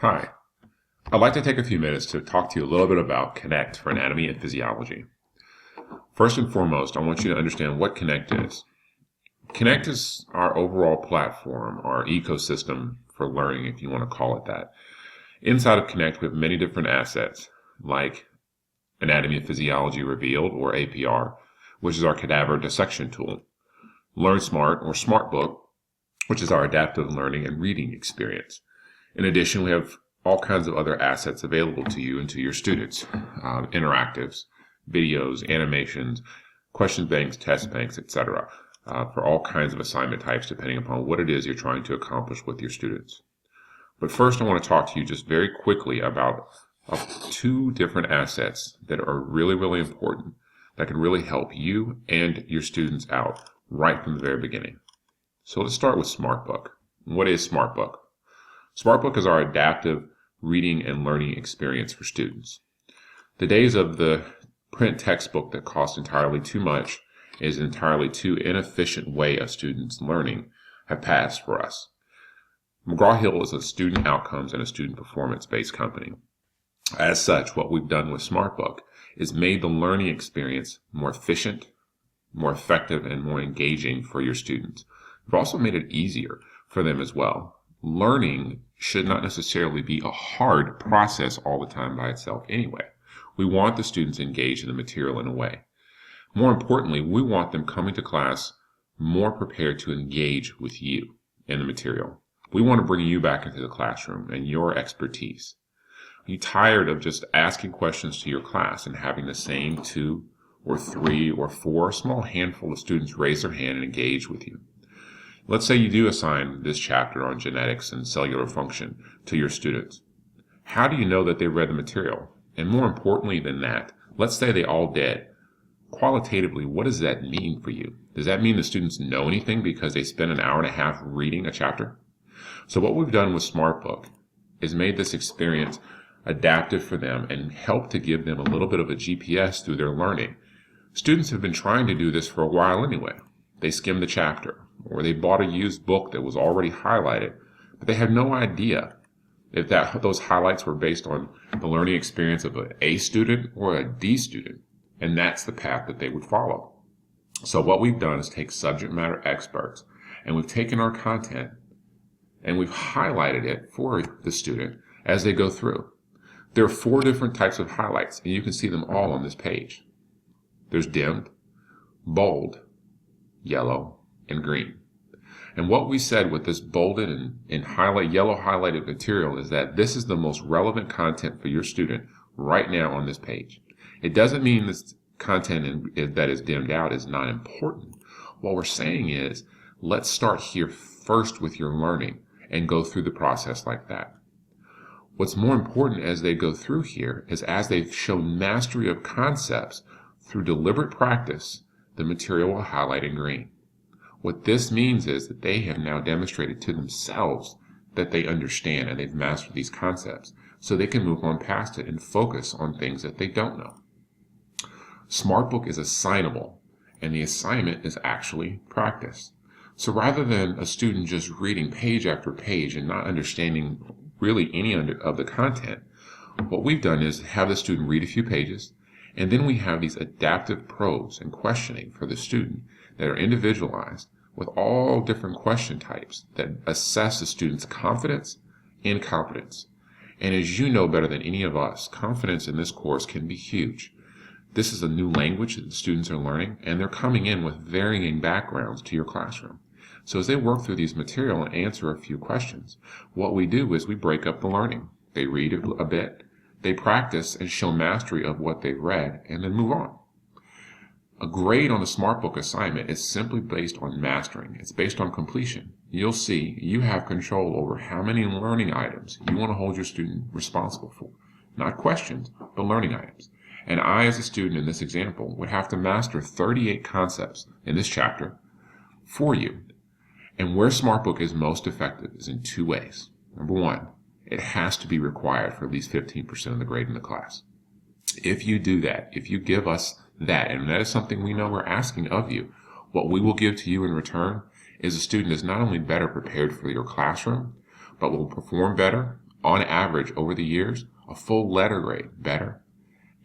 Hi, I'd like to take a few minutes to talk to you a little bit about Connect for anatomy and physiology. First and foremost, I want you to understand what Connect is. Connect is our overall platform, our ecosystem for learning, if you want to call it that. Inside of Connect, we have many different assets like Anatomy and Physiology Revealed, or APR, which is our cadaver dissection tool, Learn Smart, or SmartBook, which is our adaptive learning and reading experience. In addition, we have all kinds of other assets available to you and to your students, interactives, videos, animations, question banks, test banks, etc., for all kinds of assignment types depending upon what it is you're trying to accomplish with your students. But first, I want to talk to you just very quickly about two different assets that are really, really important that can really help you and your students out right from the very beginning. So let's start with SmartBook. What is SmartBook? SmartBook is our adaptive reading and learning experience for students. The days of the print textbook that cost entirely too much is an entirely too inefficient way of students learning have passed for us. McGraw-Hill is a student outcomes and a student performance-based company. As such, what we've done with SmartBook is made the learning experience more efficient, more effective, and more engaging for your students. We've also made it easier for them as well. Learning should not necessarily be a hard process all the time by itself anyway. We want the students engaged in the material in a way. More importantly, we want them coming to class more prepared to engage with you in the material. We want to bring you back into the classroom and your expertise. Are you tired of just asking questions to your class and having the same 2 or 3 or 4 small handful of students raise their hand and engage with you? Let's say you do assign this chapter on genetics and cellular function to your students. How do you know that they read the material? And more importantly than that, let's say they all did. Qualitatively, what does that mean for you? Does that mean the students know anything because they spent an hour and a half reading a chapter? So what we've done with SmartBook is made this experience adaptive for them and help to give them a little bit of a GPS through their learning. Students have been trying to do this for a while anyway. They skimmed the chapter, or they bought a used book that was already highlighted, but they had no idea if those highlights were based on the learning experience of an A student or a D student, and that's the path that they would follow. So what we've done is take subject matter experts, and we've taken our content, and we've highlighted it for the student as they go through. There are 4 different types of highlights, and you can see them all on this page. There's dimmed, bold, yellow, and green. And what we said with this bolded and yellow highlighted material is that this is the most relevant content for your student right now on this page. It doesn't mean this content that is dimmed out is not important. What we're saying is, let's start here first with your learning and go through the process like that. What's more important as they go through here is as they show mastery of concepts through deliberate practice, the material will highlight in green. What this means is that they have now demonstrated to themselves that they understand and they've mastered these concepts, so they can move on past it and focus on things that they don't know. SmartBook is assignable, and the assignment is actually practice. So rather than a student just reading page after page and not understanding really any of the content, what we've done is have the student read a few pages, and then we have these adaptive probes and questioning for the student that are individualized with all different question types that assess the student's confidence and competence. And as you know better than any of us, confidence in this course can be huge. This is a new language that the students are learning, and they're coming in with varying backgrounds to your classroom. So as they work through these material and answer a few questions, what we do is we break up the learning. They read a bit, they practice and show mastery of what they've read, and then move on. A grade on the SmartBook assignment is simply based on mastering. It's based on completion. You'll see you have control over how many learning items you want to hold your student responsible for. Not questions, but learning items. And I, as a student in this example, would have to master 38 concepts in this chapter for you. And where SmartBook is most effective is in 2 ways. Number 1, it has to be required for at least 15% of the grade in the class. If you do that, if you give us that, and that is something we know we're asking of you, what we will give to you in return is a student is not only better prepared for your classroom, but will perform better, on average over the years, a full letter grade better,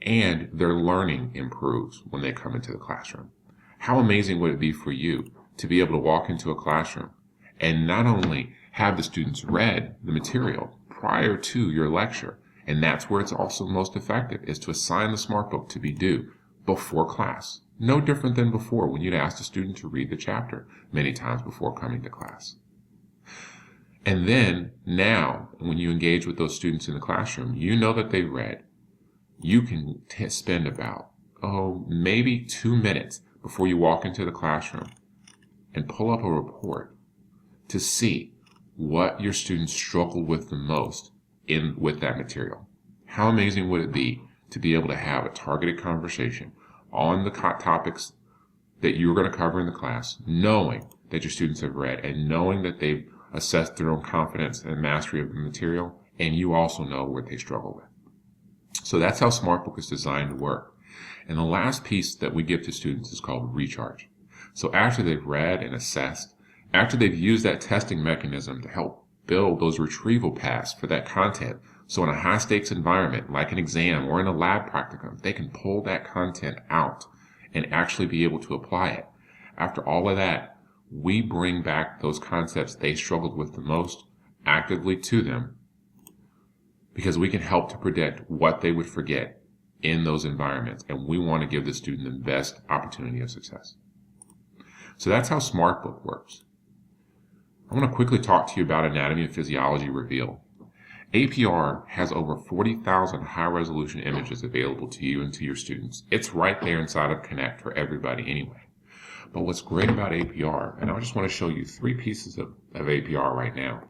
and their learning improves when they come into the classroom. How amazing would it be for you to be able to walk into a classroom and not only have the students read the material prior to your lecture, and that's where it's also most effective, is to assign the SmartBook to be due before class. No different than before when you'd ask a student to read the chapter many times before coming to class. And then now, when you engage with those students in the classroom, you know that they've read. You can spend about, maybe 2 minutes before you walk into the classroom and pull up a report to see what your students struggle with the most with that material. How amazing would it be to be able to have a targeted conversation on the topics that you're going to cover in the class, knowing that your students have read and knowing that they've assessed their own confidence and mastery of the material, and you also know what they struggle with. So that's how SmartBook is designed to work. And the last piece that we give to students is called recharge. So after they've read and assessed, after they've used that testing mechanism to help build those retrieval paths for that content, so in a high-stakes environment like an exam or in a lab practicum, they can pull that content out and actually be able to apply it. After all of that, we bring back those concepts they struggled with the most actively to them, because we can help to predict what they would forget in those environments, and we want to give the student the best opportunity of success. So that's how SmartBook works. I want to quickly talk to you about Anatomy and Physiology Revealed. APR has over 40,000 high-resolution images available to you and to your students. It's right there inside of Connect for everybody anyway. But what's great about APR, and I just want to show you 3 pieces of APR right now,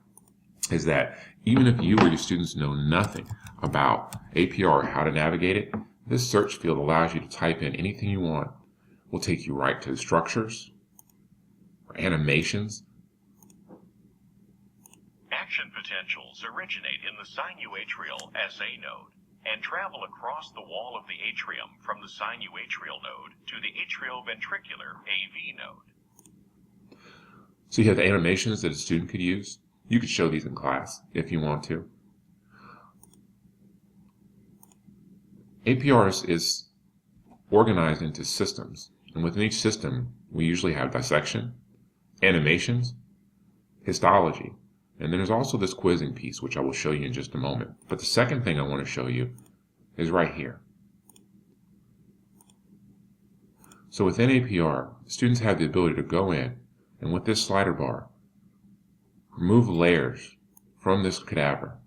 is that even if you or your students know nothing about APR or how to navigate it, this search field allows you to type in anything you want. We'll take you right to the structures, or animations. Action potentials originate in the sinuatrial SA node and travel across the wall of the atrium from the sinuatrial node to the atrioventricular AV node. So you have the animations that a student could use. You could show these in class if you want to. APR is organized into systems, and within each system we usually have dissection, animations, histology, and then there's also this quizzing piece, which I will show you in just a moment. But the second thing I want to show you is right here. So within APR, students have the ability to go in and with this slider bar, remove layers from this cadaver.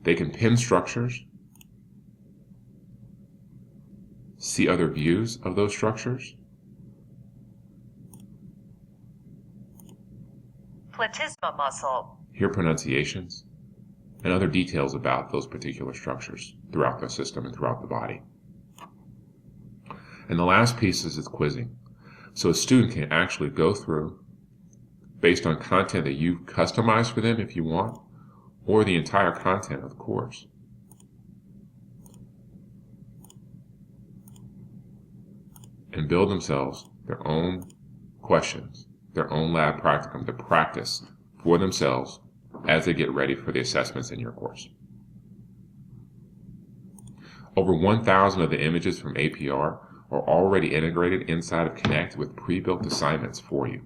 They can pin structures, see other views of those structures, platysma muscle, hear pronunciations, and other details about those particular structures throughout the system and throughout the body. And the last piece is quizzing. So a student can actually go through, based on content that you've customized for them if you want, or the entire content of the course, and build themselves their own questions, their own lab practicum to practice for themselves as they get ready for the assessments in your course. Over 1,000 of the images from APR are already integrated inside of Connect with pre-built assignments for you.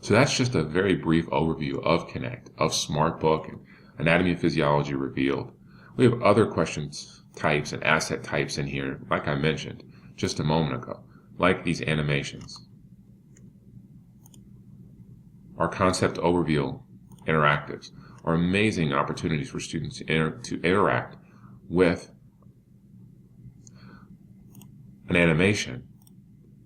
So that's just a very brief overview of Connect, of SmartBook and Anatomy and Physiology Revealed. We have other questions types and asset types in here, like I mentioned just a moment ago, like these animations. Our concept overview interactives are amazing opportunities for students to interact with an animation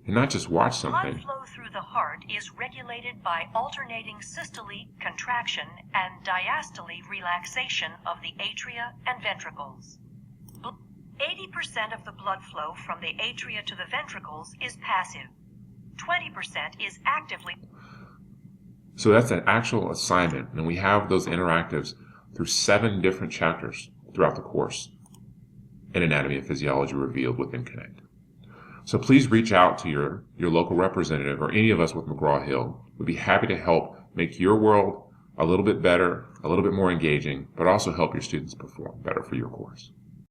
and not just watch something. Blood flow through the heart is regulated by alternating systole contraction and diastole relaxation of the atria and ventricles. 80% of the blood flow from the atria to the ventricles is passive. 20% is actively. So that's an actual assignment, and we have those interactives through 7 different chapters throughout the course in Anatomy and Physiology Revealed within Connect. So please reach out to your local representative or any of us with McGraw-Hill. We'd be happy to help make your world a little bit better, a little bit more engaging, but also help your students perform better for your course.